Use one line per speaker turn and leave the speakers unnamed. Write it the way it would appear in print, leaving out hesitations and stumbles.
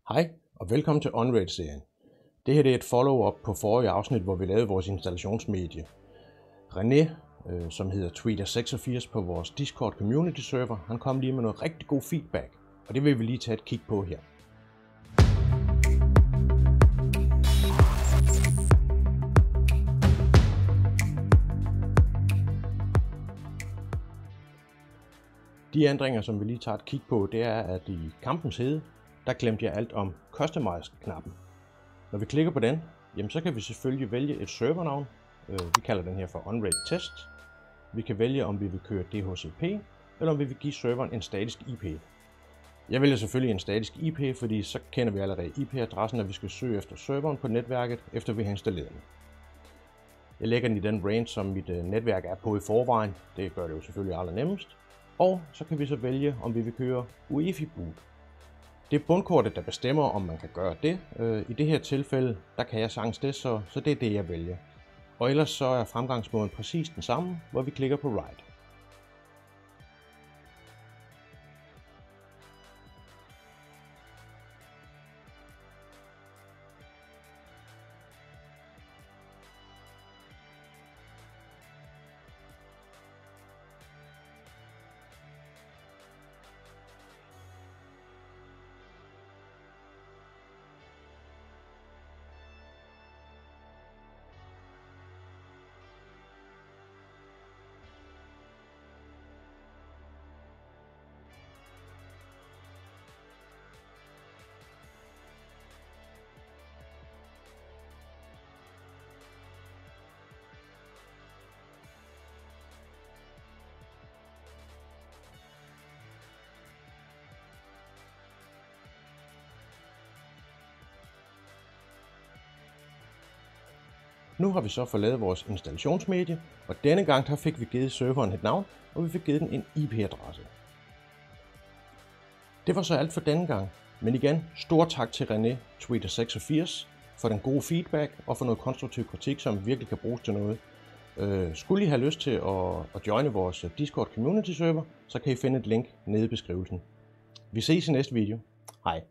Hej og velkommen til OnRaid-serien. Det her er et follow-up på forrige afsnit, hvor vi lavede vores installationsmedie. René, som hedder Tweeter86 på vores Discord community server, han kom lige med noget rigtig god feedback, og det vil vi lige tage et kig på her. De ændringer, som vi lige tager et kig på, det er, at i kampens hede, der glemte jeg alt om Customize-knappen. Når vi klikker på den, jamen så kan vi selvfølgelig vælge et servernavn. Vi kalder den her for OnRaid Test. Vi kan vælge, om vi vil køre DHCP, eller om vi vil give serveren en statisk IP. Jeg vælger selvfølgelig en statisk IP, fordi så kender vi allerede IP-adressen, når vi skal søge efter serveren på netværket, efter vi har installeret den. Jeg lægger den i den range, som mit netværk er på i forvejen. Det gør det jo selvfølgelig allernemmest. Og så kan vi så vælge, om vi vil køre UEFI boot. Det er bundkortet, der bestemmer, om man kan gøre det. I det her tilfælde, der kan jeg sagtens det, så det er det, jeg vælger. Og ellers så er fremgangsmåden præcis den samme, hvor vi klikker på Write. Nu har vi så fået lavet vores installationsmedie, og denne gang der fik vi givet serveren et navn, og vi fik givet den en IP-adresse. Det var så alt for denne gang, men igen, stor tak til René Tweeter86 for den gode feedback og for noget konstruktiv kritik, som virkelig kan bruges til noget. Skulle I have lyst til at joine vores Discord community server, så kan I finde et link nede i beskrivelsen. Vi ses i næste video. Hej.